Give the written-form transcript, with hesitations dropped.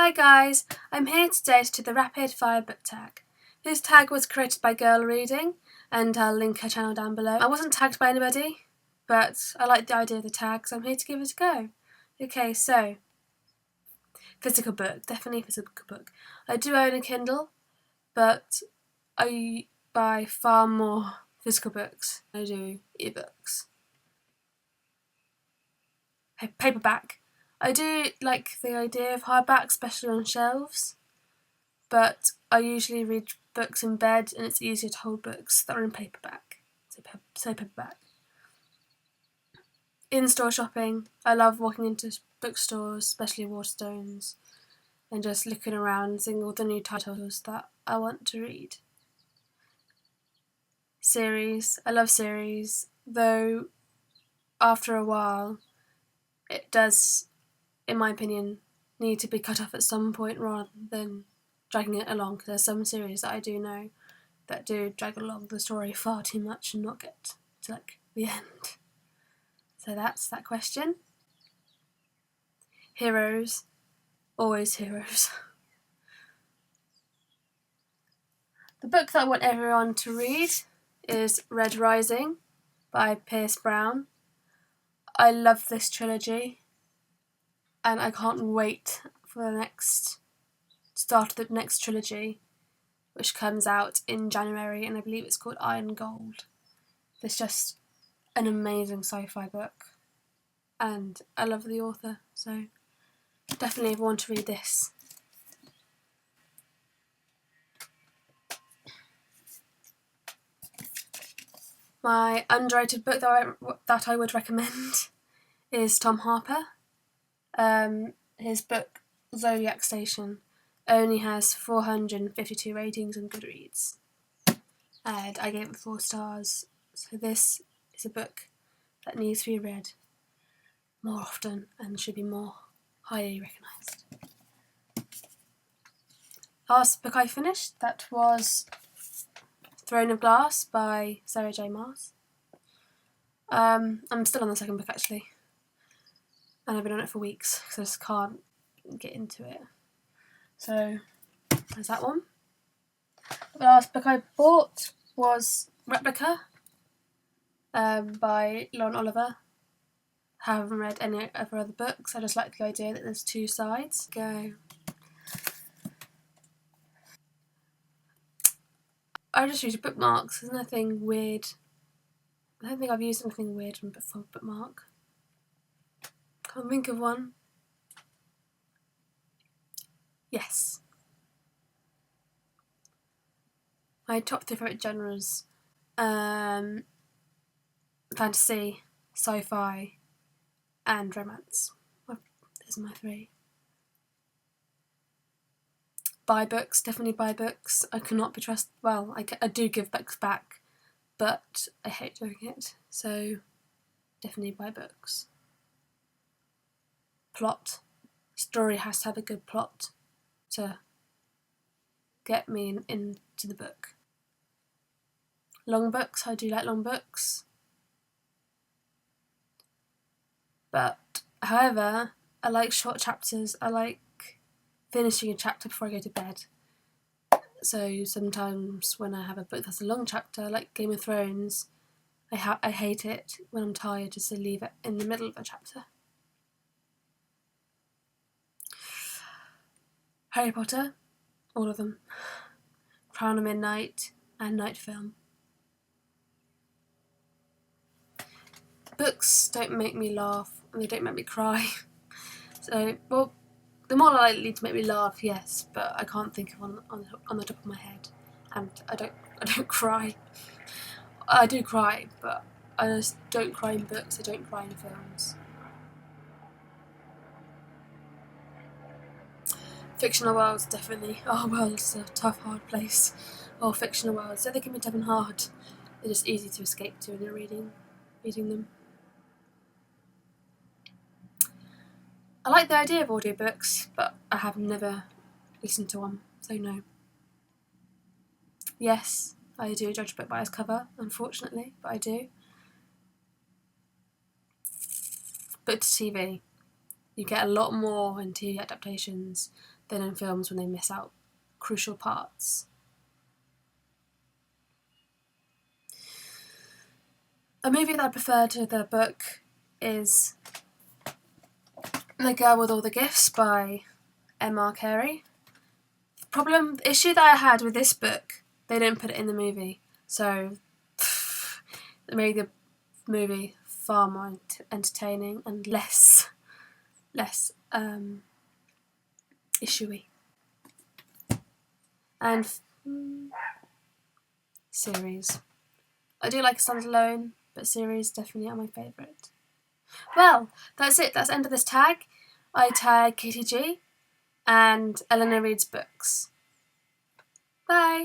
Hi guys, I'm here today to do the Rapid Fire book tag. This tag was created by Girl Reading and I'll link her channel down below. I wasn't tagged by anybody, but I like the idea of the tag, so I'm here to give it a go. Okay, so physical book, definitely physical book. I do own a Kindle, but I buy far more physical books than I do ebooks. Paperback. I do like the idea of hardback, especially on shelves, but I usually read books in bed and it's easier to hold books that are in paperback. So paperback. In-store shopping. I love walking into bookstores, especially Waterstones, and just looking around and seeing all the new titles that I want to read. Series. I love series, though after a while it does, in my opinion, need to be cut off at some point rather than dragging it along, because there's some series that I do know that do drag along the story far too much and not get to the end. So that's that question. Heroes. Always heroes. The book that I want everyone to read is Red Rising by Pierce Brown. I love this trilogy and I can't wait for the start of the next trilogy, which comes out in January, and I believe it's called Iron Gold. It's just an amazing sci-fi book and I love the author, so definitely want to read this. My underrated book that I would recommend is Tom Harper. His book Zodiac Station only has 452 ratings on Goodreads, and I gave it 4 stars. So this is a book that needs to be read more often and should be more highly recognised. Last book I finished, that was Throne of Glass by Sarah J. Maas. I'm still on the second book actually, and I've been on it for weeks because I just can't get into it. So there's that one. The last book I bought was Replica by Lauren Oliver. I haven't read any of her other books. I just like the idea that there's 2 sides. Go. I just use bookmarks. There's nothing weird. I don't think I've used anything weird for bookmark. Can't think of one. Yes. My top 3 favourite genres: fantasy, sci-fi, and romance. Those are my 3. Buy books, definitely buy books. I cannot be trusted. Well, I do give books back, but I hate doing it. So definitely buy books. Plot. Story has to have a good plot to get me into the book. Long books, I do like long books. But, however, I like short chapters. I like finishing a chapter before I go to bed. So sometimes when I have a book that's a long chapter, like Game of Thrones, I hate it when I'm tired just to leave it in the middle of a chapter. Harry Potter, all of them. Crown of Midnight and Night Film. Books don't make me laugh and they don't make me cry. So, well, they're more likely to make me laugh, yes, but I can't think of one on the top of my head, and I don't cry. I do cry, but I just don't cry in books. I don't cry in films. Fictional worlds, definitely. Our world's a tough, hard place. Or fictional worlds, so they can be tough and hard. They're just easy to escape to when you're reading them. I like the idea of audiobooks, but I have never listened to one, so no. Yes, I do judge a book by its cover, unfortunately, but I do. Book to TV. You get a lot more in TV adaptations than in films when they miss out crucial parts. A movie that I prefer to the book is The Girl with All the Gifts by M.R. Carey. The issue that I had with this book, they didn't put it in the movie, so it made the movie far more entertaining and less issuey. And series. I do like a standalone, but series definitely are my favourite. Well, that's it. That's the end of this tag. I tag Katie G and Eleanor Reads Books. Bye!